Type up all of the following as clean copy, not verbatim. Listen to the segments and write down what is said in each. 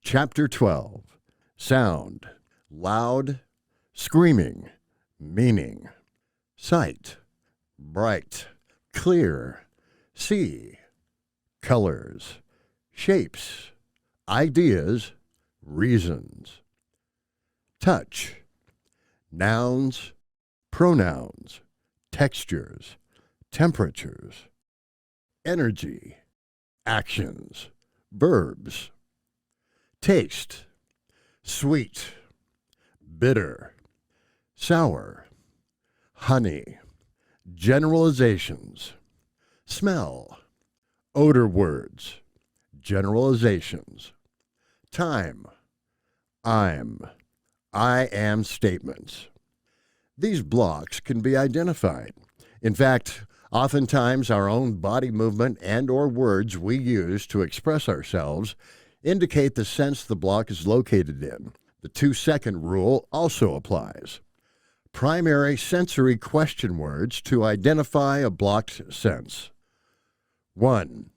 Chapter 12. Sound. Loud, screaming, meaning. Sight. Bright, clear, see. Colors, shapes, ideas, reasons. Touch. Nouns, pronouns, textures, temperatures. Energy, actions, verbs. Taste. Sweet, bitter, sour, honey. Generalizations. Smell. Odor words. Generalizations. Time. I am statements. These blocks can be identified. In fact, oftentimes our own body movement and/or words we use to express ourselves indicate the sense the block is located in. The 2-second rule also applies. Primary sensory question words to identify a blocked sense. 1.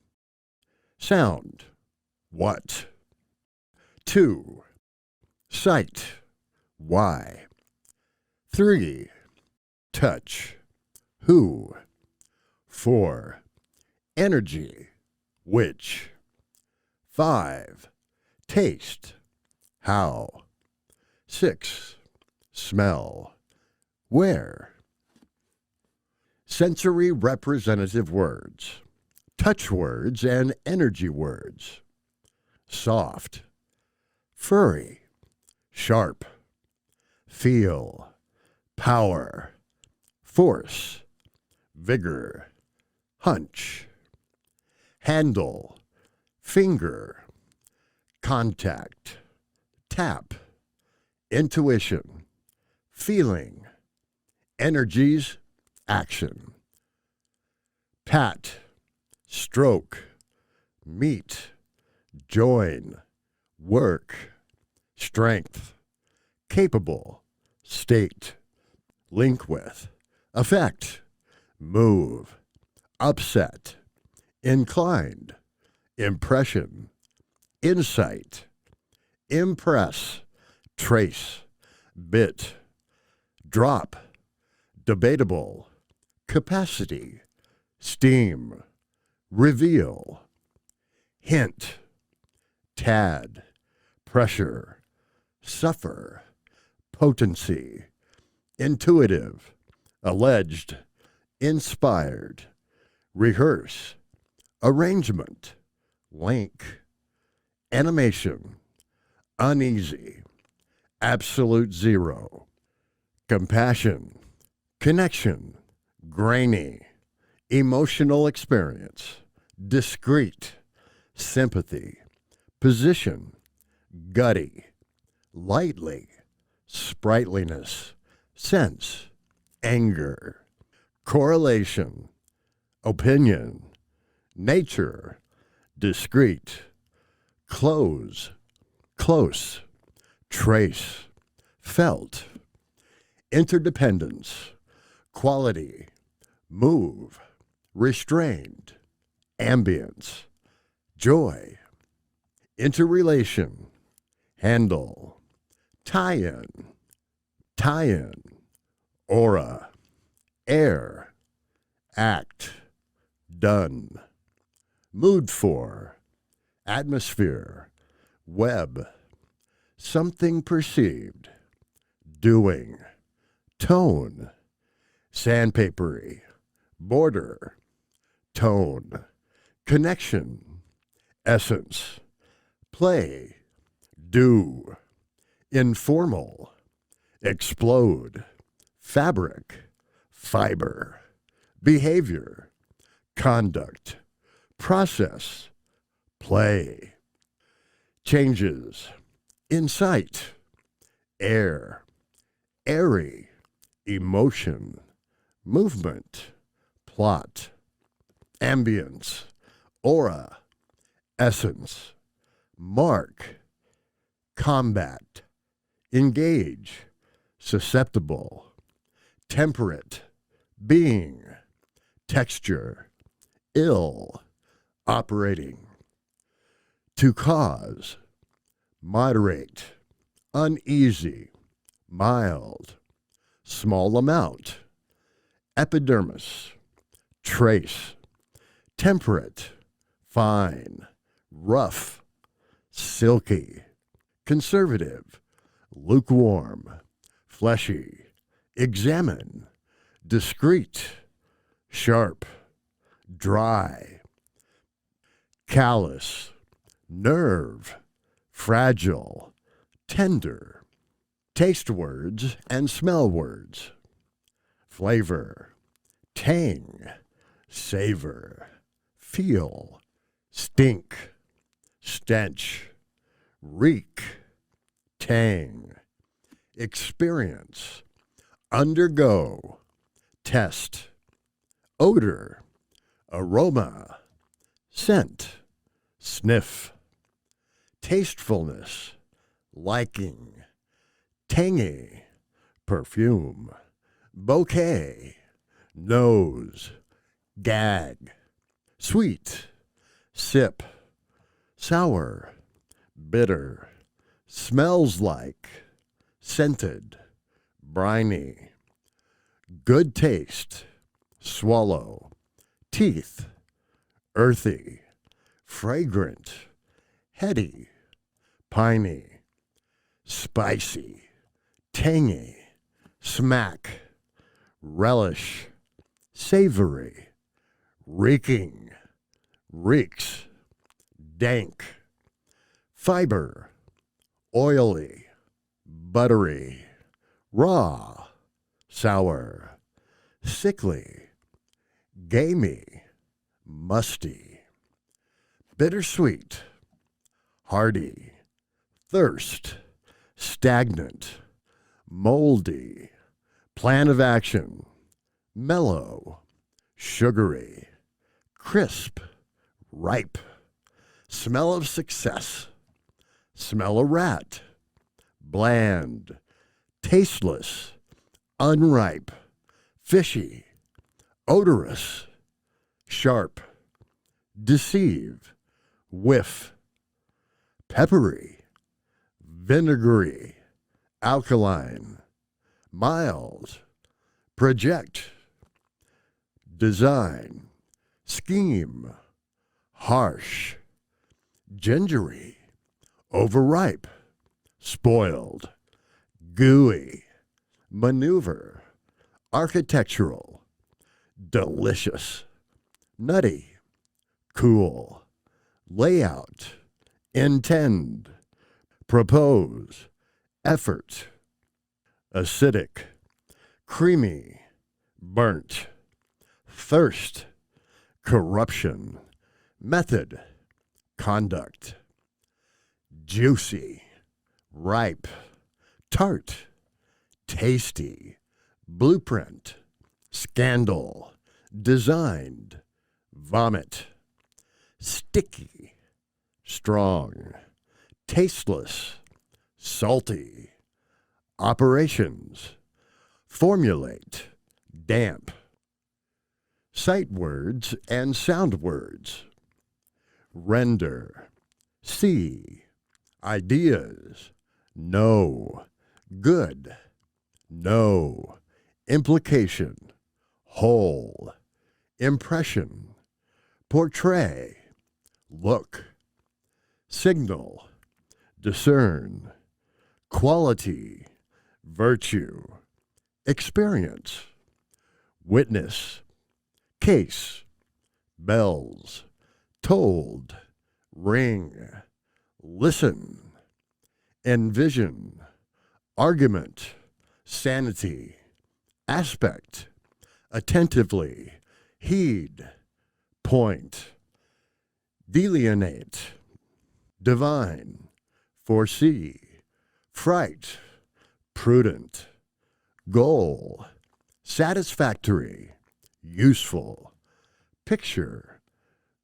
Sound. What? 2. Sight. Why? 3. Touch. Who? 4. Energy. Which? 5. Taste. How? 6. Smell. Where? Sensory representative words. Touch words and energy words. Soft. Furry. Sharp. Feel. Power. Force. Vigor. Hunch. Handle. Finger. Contact. Tap. Intuition. Feeling. Energies. Action. Pat. Stroke. Meet. Join. Work. Strength. Capable. State. Link with. Affect. Move. Upset. Inclined. Impression. Insight. Impress. Trace. Bit. Drop. Debatable. Capacity. Steam. Reveal. Hint. Tad. Pressure. Suffer. Potency. Intuitive. Alleged. Inspired. Rehearse. Arrangement. Link. Animation. Uneasy. Absolute zero. Compassion. Connection. Grainy. Emotional experience. Discreet. Sympathy. Position. Gutty. Lightly. Sprightliness. Sense. Anger. Correlation. Opinion. Nature. Discreet. Close. Close. Trace. Felt. Interdependence. Quality. Move. Restrained. Ambience. Joy. Interrelation. Handle. Tie-in. Tie-in. Aura. Air. Act. Done. Mood for. Atmosphere. Web. Something perceived. Doing. Tone. Sandpapery. Border. Tone. Connection. Essence. Play. Do. Informal. Explode. Fabric. Fiber. Behavior. Conduct. Process. Play. Changes. Insight. Air. Airy. Emotion. Movement. Plot. Ambience. Aura. Essence. Mark. Combat. Engage. Susceptible. Temperate. Being. Texture. Ill. Operating. To cause. moderate, uneasy, mild, small amount, epidermis, trace, temperate, fine, rough, silky, conservative, lukewarm, fleshy, examine, discreet, sharp, dry, callous, nerve, fragile, tender, taste words and smell words, flavor, tang, savor, feel, stink, stench, reek, tang, experience, undergo, test, odor, aroma, scent, sniff, tastefulness, liking, tangy, perfume, bouquet, nose, gag, sweet, sip, sour, bitter, smells like, scented, briny, good taste, swallow, teeth, earthy, fragrant, heady, piney, spicy, tangy, smack, relish, savory, reeking, reeks, dank, fiber, oily, buttery, raw, sour, sickly, gamey, musty, bittersweet, hearty, thirst, stagnant, moldy, plan of action, mellow, sugary, crisp, ripe, smell of success, smell a rat, bland, tasteless, unripe, fishy, odorous, sharp, deceive, whiff, peppery, vinegary, alkaline, mild, project, design, scheme, harsh, gingery, overripe, spoiled, gooey, maneuver, architectural, delicious, nutty, cool, layout, intend, propose, effort, acidic, creamy, burnt, thirst, corruption, method, conduct, juicy, ripe, tart, tasty, blueprint, scandal, designed, vomit, sticky, strong, tasteless, salty, operations, formulate, damp, sight words and sound words, render, see, ideas, know, good, know, implication, whole, impression, portray, look, signal, discern, quality, virtue, experience, witness, case, bells, told, ring, listen, envision, argument, sanity, aspect, attentively, heed, point, delineate, divine, foresee, fright, prudent, goal, satisfactory, useful, picture,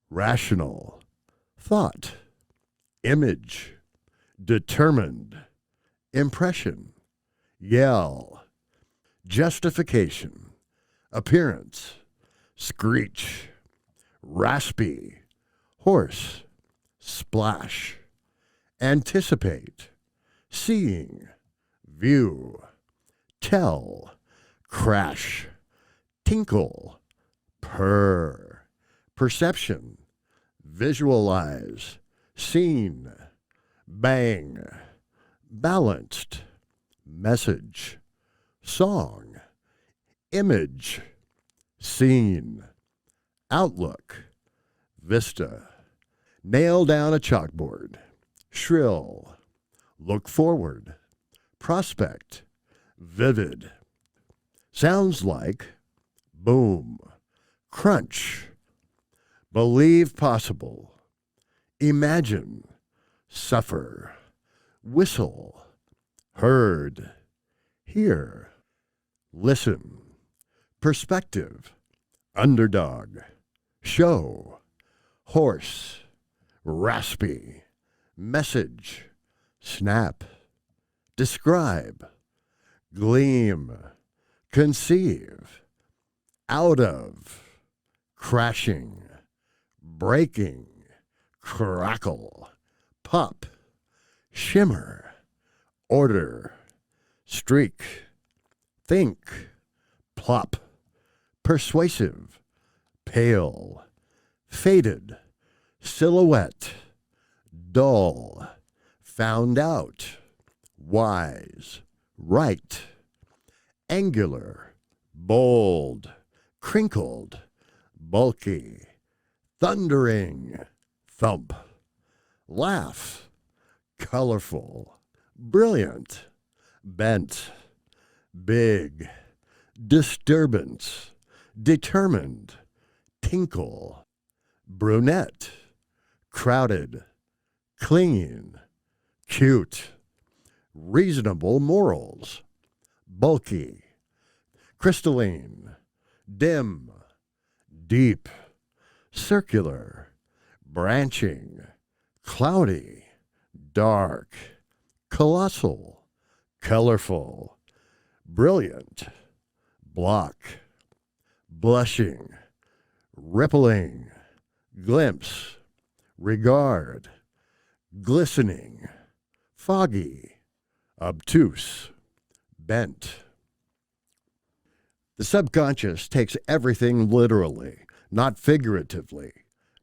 rational, thought, image, determined, impression, yell, justification, appearance, screech, raspy, hoarse, splash, anticipate, seeing, view, tell, crash, tinkle, purr, perception, visualize, seen, bang, balanced, message, song, image, scene, outlook, vista, nail down a chalkboard, shrill, look forward, prospect, vivid. Sounds like boom, crunch, believe possible, imagine, suffer, whistle, heard, hear, listen, perspective, underdog, show, horse, raspy, message, snap, describe, gleam, conceive, out of, crashing, breaking, crackle, pop, shimmer, order, streak, think, plop, persuasive, pale, faded, silhouette, dull, found out, wise, right, angular, bold, crinkled, bulky, thundering, thump, laugh, colorful, brilliant, bent, big, disturbance, determined, tinkle, brunette, crowded, clean, cute, reasonable morals, bulky, crystalline, dim, deep, circular, branching, cloudy, dark, colossal, colorful, brilliant, block, blushing, rippling, glimpse, regard, glistening, foggy, obtuse, bent. The subconscious takes everything literally, not figuratively,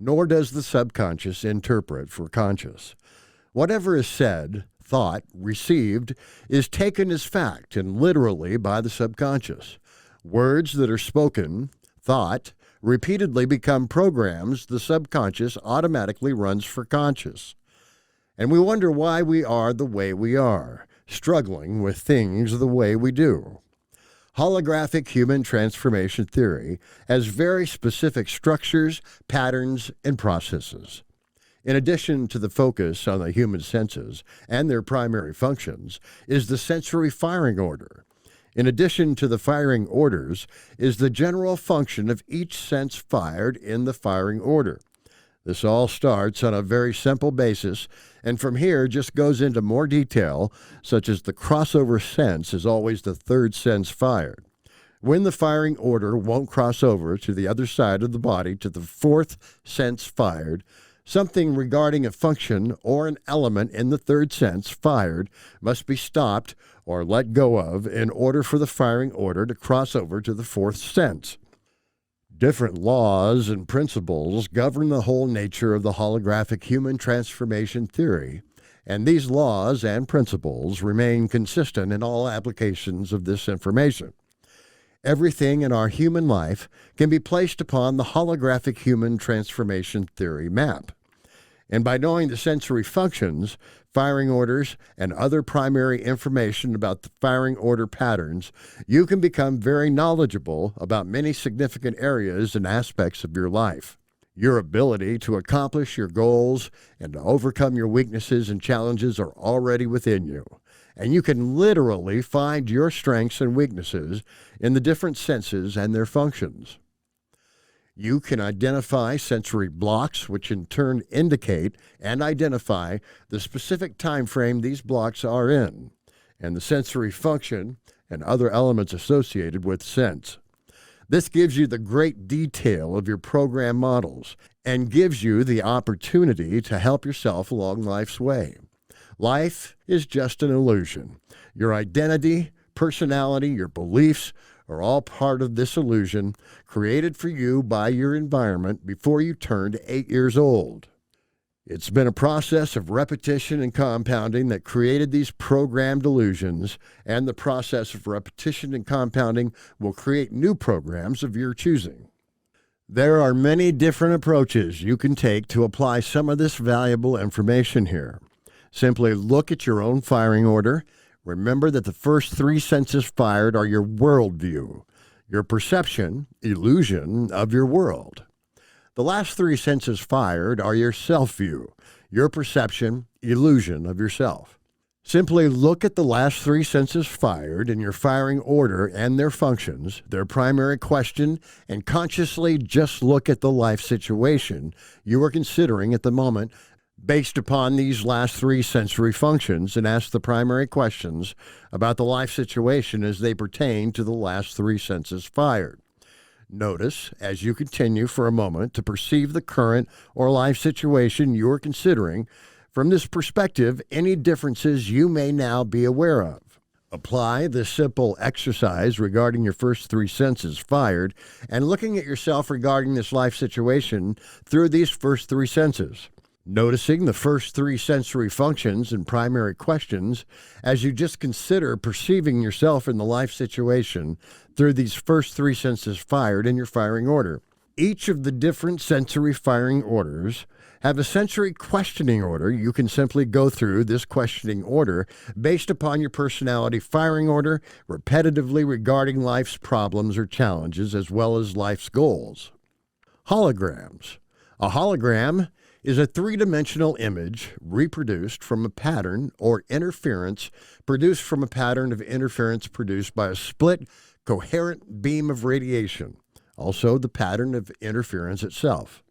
nor does the subconscious interpret for conscious. Whatever is said, thought, received, is taken as fact and literally by the subconscious. Words that are spoken, thought, repeatedly become programs the subconscious automatically runs for conscious. And we wonder why we are the way we are, struggling with things the way we do. Holographic human transformation theory has very specific structures, patterns, and processes. In addition to the focus on the human senses and their primary functions is the sensory firing order. In addition to the firing orders is the general function of each sense fired in the firing order. This all starts on a very simple basis, and from here just goes into more detail, such as the crossover sense is always the third sense fired. When the firing order won't cross over to the other side of the body to the fourth sense fired, something regarding a function or an element in the third sense fired must be stopped or let go of in order for the firing order to cross over to the fourth sense. Different laws and principles govern the whole nature of the holographic human transformation theory, and these laws and principles remain consistent in all applications of this information. Everything in our human life can be placed upon the holographic human transformation theory map. And by knowing the sensory functions, firing orders, and other primary information about the firing order patterns, you can become very knowledgeable about many significant areas and aspects of your life. Your ability to accomplish your goals and to overcome your weaknesses and challenges are already within you. And you can literally find your strengths and weaknesses in the different senses and their functions. You can identify sensory blocks, which in turn indicate and identify the specific time frame these blocks are in, and the sensory function and other elements associated with sense. This gives you the great detail of your program models and gives you the opportunity to help yourself along life's way. Life is just an illusion. Your identity, personality, your beliefs are all part of this illusion created for you by your environment before you turned 8 years old. It's been a process of repetition and compounding that created these programmed illusions, and the process of repetition and compounding will create new programs of your choosing. There are many different approaches you can take to apply some of this valuable information here. Simply look at your own firing order. Remember that the first 3 senses fired are your worldview, your perception, illusion of your world. The last 3 senses fired are your self-view, your perception, illusion of yourself. Simply look at the last 3 senses fired in your firing order and their functions, their primary question, and consciously just look at the life situation you are considering at the moment based upon these last 3 sensory functions, and ask the primary questions about the life situation as they pertain to the last 3 senses fired. Notice, as you continue for a moment to perceive the current or life situation you are considering, from this perspective, any differences you may now be aware of. Apply this simple exercise regarding your first 3 senses fired and looking at yourself regarding this life situation through these first 3 senses. Noticing the first 3 sensory functions and primary questions as you just consider perceiving yourself in the life situation through these first 3 senses fired in your firing order. Each of the different sensory firing orders have a sensory questioning order. You can simply go through this questioning order based upon your personality firing order, repetitively regarding life's problems or challenges as well as life's goals. Holograms. A hologram is a 3-dimensional image reproduced from a pattern or interference produced from a pattern of interference produced by a split, coherent beam of radiation, also the pattern of interference itself.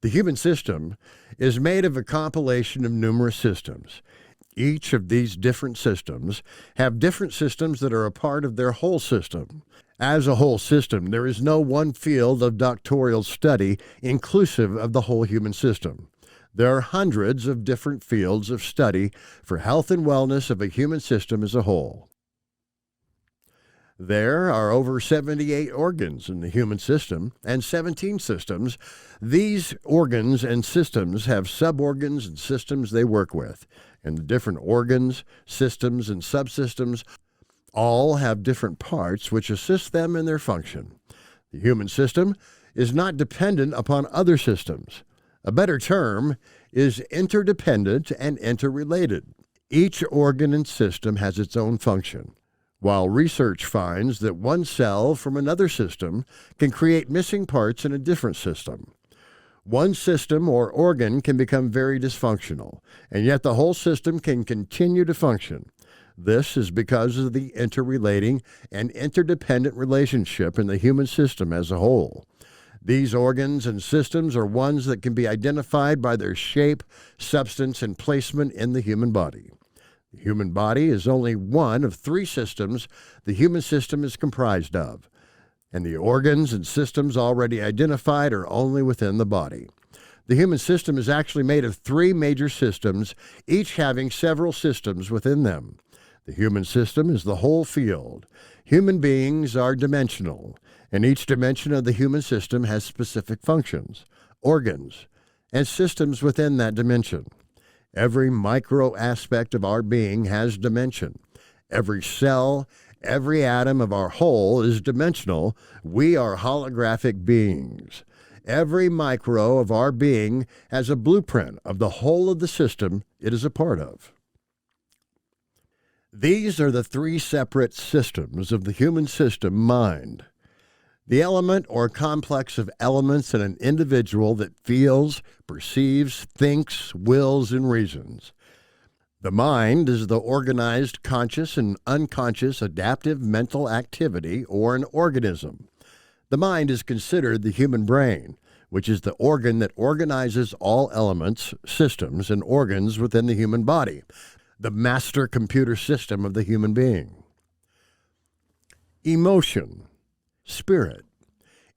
The human system is made of a compilation of numerous systems. Each of these different systems have different systems that are a part of their whole system. As a whole system, there is no one field of doctoral study inclusive of the whole human system. There are hundreds of different fields of study for health and wellness of a human system as a whole. There are over 78 organs in the human system and 17 systems. These organs and systems have suborgans and systems they work with, and the different organs, systems, and subsystems all have different parts which assist them in their function. The human system is not dependent upon other systems. A better term is interdependent and interrelated. Each organ and system has its own function. While research finds that one cell from another system can create missing parts in a different system. One system or organ can become very dysfunctional, and yet the whole system can continue to function. This is because of the interrelating and interdependent relationship in the human system as a whole. These organs and systems are ones that can be identified by their shape, substance, and placement in the human body. The human body is only one of 3 systems the human system is comprised of, and the organs and systems already identified are only within the body. The human system is actually made of 3 major systems, each having several systems within them. The human system is the whole field. Human beings are dimensional, and each dimension of the human system has specific functions, organs, and systems within that dimension. Every micro aspect of our being has dimension. Every cell, every atom of our whole is dimensional. We are holographic beings. Every micro of our being has a blueprint of the whole of the system it is a part of. These are the 3 separate systems of the human system mind. The element or complex of elements in an individual that feels, perceives, thinks, wills, and reasons. The mind is the organized, conscious, and unconscious adaptive mental activity or an organism. The mind is considered the human brain, which is the organ that organizes all elements, systems, and organs within the human body, the master computer system of the human being. Emotion. Spirit.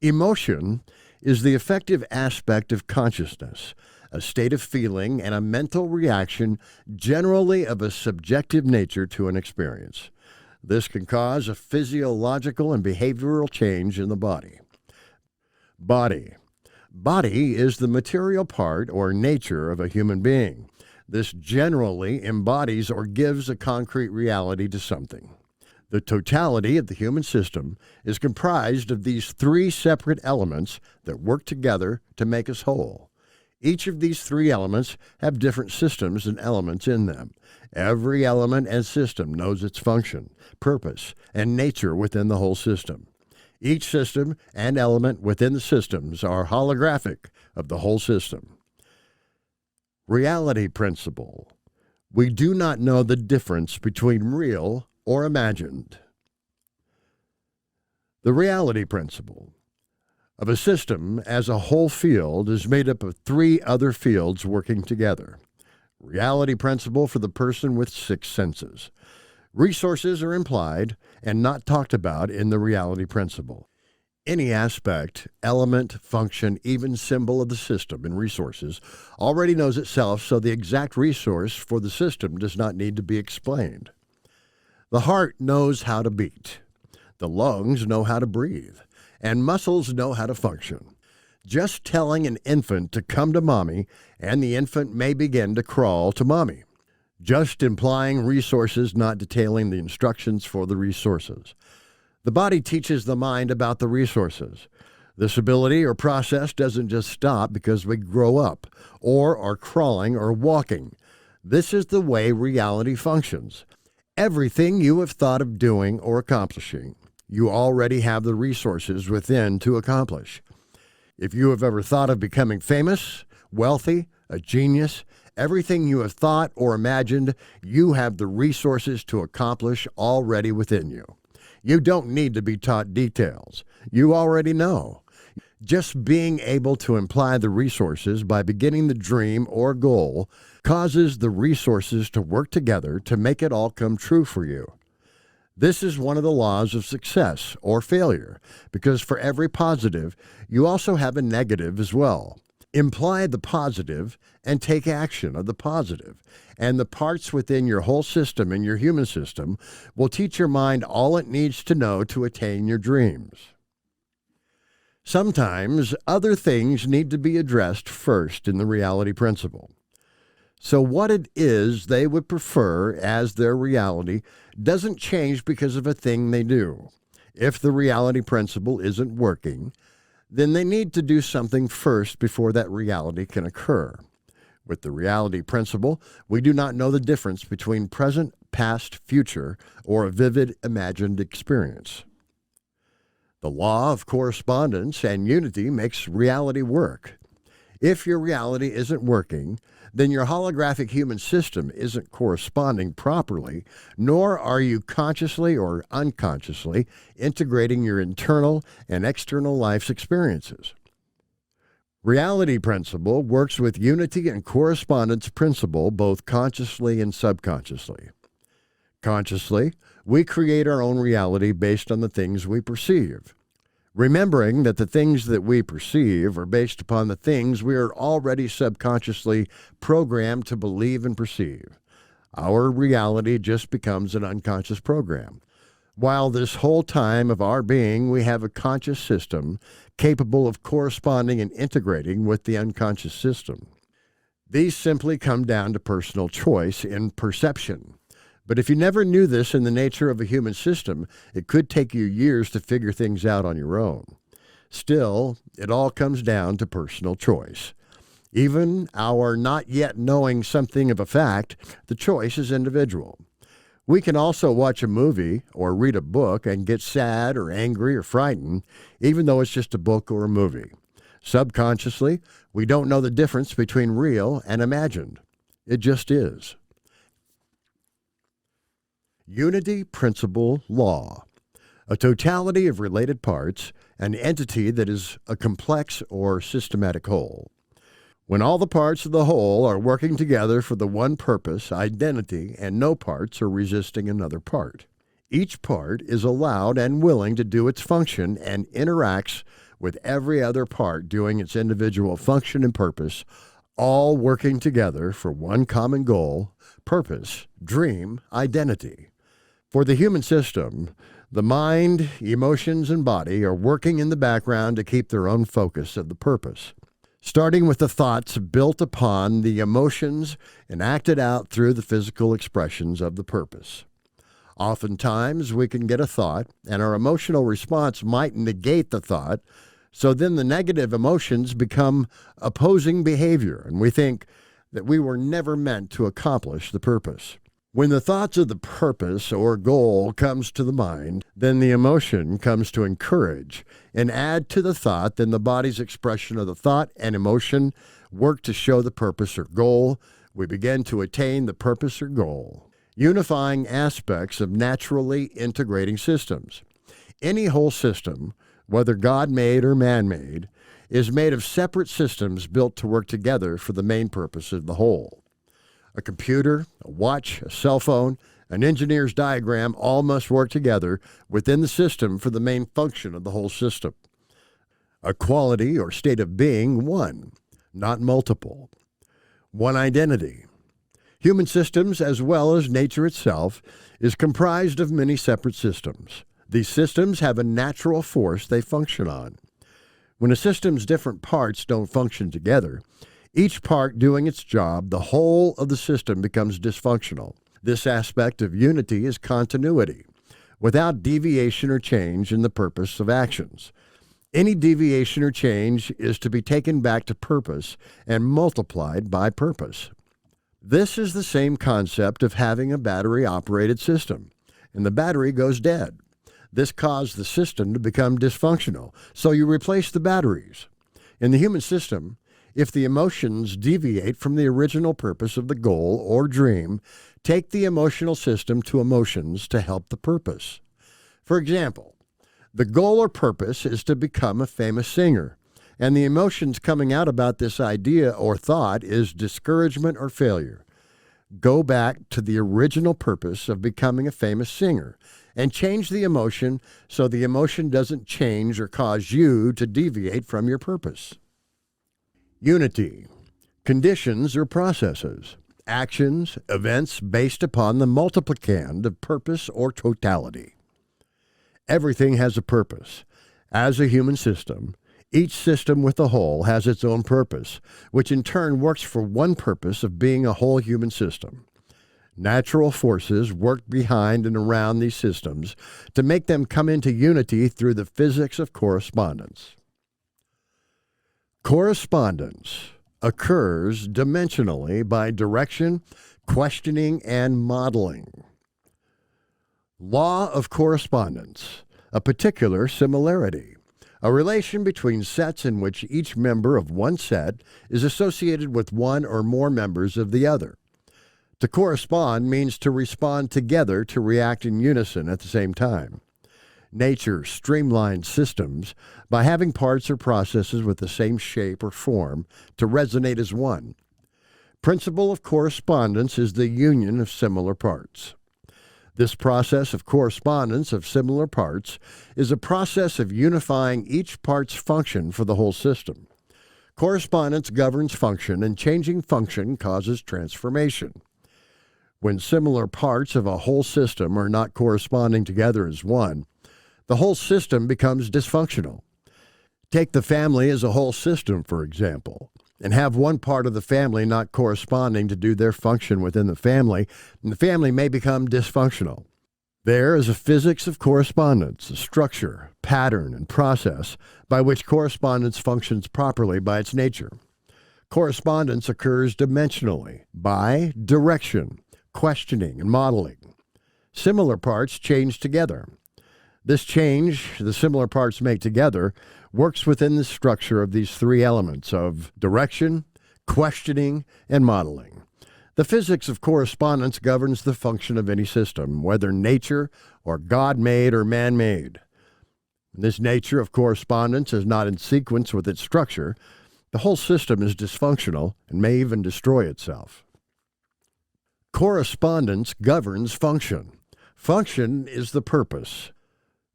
Emotion is the affective aspect of consciousness, a state of feeling, and a mental reaction generally of a subjective nature to an experience. This can cause a physiological and behavioral change in the body. Body. Body is the material part or nature of a human being. This generally embodies or gives a concrete reality to something. The totality of the human system is comprised of these three separate elements that work together to make us whole. Each of these three elements have different systems and elements in them. Every element and system knows its function, purpose, and nature within the whole system. Each system and element within the systems are holographic of the whole system. Reality principle. We do not know the difference between real or imagined. The reality principle of a system as a whole field is made up of three other fields working together. Reality principle for the person with six senses. Resources are implied and not talked about in the reality principle. Any aspect, element, function, even symbol of the system and resources already knows itself, so the exact resource for the system does not need to be explained. The heart knows how to beat. The lungs know how to breathe. And muscles know how to function. Just telling an infant to come to mommy, and the infant may begin to crawl to mommy. Just implying resources, not detailing the instructions for the resources. The body teaches the mind about the resources. This ability or process doesn't just stop because we grow up, or are crawling or walking. This is the way reality functions. Everything you have thought of doing or accomplishing, you already have the resources within to accomplish. If you have ever thought of becoming famous, wealthy, a genius, everything you have thought or imagined, you have the resources to accomplish already within you. You don't need to be taught details. You already know. Just being able to imply the resources by beginning the dream or goal causes the resources to work together to make it all come true for you. This is one of the laws of success or failure, because for every positive, you also have a negative as well. Imply the positive and take action of the positive, and the parts within your whole system and your human system will teach your mind all it needs to know to attain your dreams. Sometimes other things need to be addressed first in the reality principle. So what it is they would prefer as their reality doesn't change because of a thing they do. If the reality principle isn't working, then they need to do something first before that reality can occur. With the reality principle, we do not know the difference between present, past, future, or a vivid imagined experience. The law of correspondence and unity makes reality work. If your reality isn't working, then your holographic human system isn't corresponding properly, nor are you consciously or unconsciously integrating your internal and external life's experiences. Reality principle works with unity and correspondence principle both consciously and subconsciously. Consciously, we create our own reality based on the things we perceive. Remembering that the things that we perceive are based upon the things we are already subconsciously programmed to believe and perceive. Our reality just becomes an unconscious program. While this whole time of our being, we have a conscious system capable of corresponding and integrating with the unconscious system. These simply come down to personal choice in perception. But if you never knew this in the nature of a human system, it could take you years to figure things out on your own. Still, it all comes down to personal choice. Even our not yet knowing something of a fact, the choice is individual. We can also watch a movie or read a book and get sad or angry or frightened, even though it's just a book or a movie. Subconsciously, we don't know the difference between real and imagined. It just is. Unity principle law. A totality of related parts, an entity that is a complex or systematic whole. When all the parts of the whole are working together for the one purpose, identity, and no parts are resisting another part. Each part is allowed and willing to do its function and interacts with every other part doing its individual function and purpose, all working together for one common goal, purpose, dream, identity. For the human system, the mind, emotions, and body are working in the background to keep their own focus of the purpose, starting with the thoughts built upon the emotions and acted out through the physical expressions of the purpose. Oftentimes, we can get a thought, and our emotional response might negate the thought, so then the negative emotions become opposing behavior, and we think that we were never meant to accomplish the purpose. When the thoughts of the purpose or goal comes to the mind, then the emotion comes to encourage and add to the thought, then the body's expression of the thought and emotion work to show the purpose or goal. We begin to attain the purpose or goal. Unifying aspects of naturally integrating systems. Any whole system, whether God-made or man-made, is made of separate systems built to work together for the main purpose of the whole. A computer, a watch, a cell phone, an engineer's diagram all must work together within the system for the main function of the whole system. A quality or state of being, one, not multiple. One identity. Human systems, as well as nature itself, is comprised of many separate systems. These systems have a natural force they function on. When a system's different parts don't function together, each part doing its job, the whole of the system becomes dysfunctional. This aspect of unity is continuity, without deviation or change in the purpose of actions. Any deviation or change is to be taken back to purpose and multiplied by purpose. This is the same concept of having a battery-operated system, and the battery goes dead. This caused the system to become dysfunctional, so you replace the batteries. In the human system, if the emotions deviate from the original purpose of the goal or dream, take the emotional system to emotions to help the purpose. For example, the goal or purpose is to become a famous singer, and the emotions coming out about this idea or thought is discouragement or failure. Go back to the original purpose of becoming a famous singer and change the emotion so the emotion doesn't change or cause you to deviate from your purpose. Unity. Conditions or processes. Actions, events based upon the multiplicand of purpose or totality. Everything has a purpose. As a human system, each system with the whole has its own purpose, which in turn works for one purpose of being a whole human system. Natural forces work behind and around these systems to make them come into unity through the physics of correspondence. Correspondence occurs dimensionally by direction, questioning, and modeling. Law of correspondence, a particular similarity. A relation between sets in which each member of one set is associated with one or more members of the other. To correspond means to respond together, to react in unison at the same time. Nature streamlines systems by having parts or processes with the same shape or form to resonate as one. Principle of correspondence is the union of similar parts. This process of correspondence of similar parts is a process of unifying each part's function for the whole system. Correspondence governs function, and changing function causes transformation. When similar parts of a whole system are not corresponding together as one, the whole system becomes dysfunctional. Take the family as a whole system, for example, and have one part of the family not corresponding to do their function within the family, and the family may become dysfunctional. There is a physics of correspondence, a structure, pattern, and process by which correspondence functions properly by its nature. Correspondence occurs dimensionally by direction, questioning, and modeling. Similar parts change together. This change the similar parts make together works within the structure of these three elements of direction, questioning, and modeling. The physics of correspondence governs the function of any system, whether nature or God-made or man-made. This nature of correspondence is not in sequence with its structure. The whole system is dysfunctional and may even destroy itself. Correspondence governs function. Function is the purpose.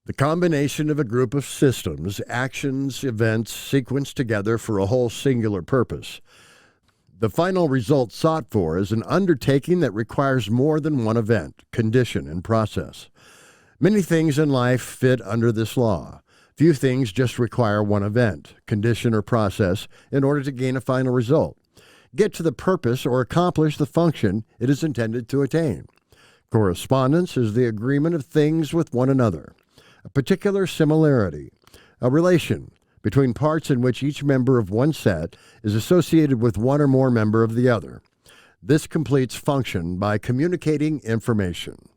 The combination of a group of systems, actions, events, sequenced together for a whole singular purpose. The final result sought for is an undertaking that requires more than one event, condition, and process. Many things in life fit under this law. Few things just require one event, condition, or process in order to gain a final result, get to the purpose, or accomplish the function it is intended to attain. Correspondence is the agreement of things with one another, a particular similarity, a relation between parts in which each member of one set is associated with one or more member of the other. This completes function by communicating information.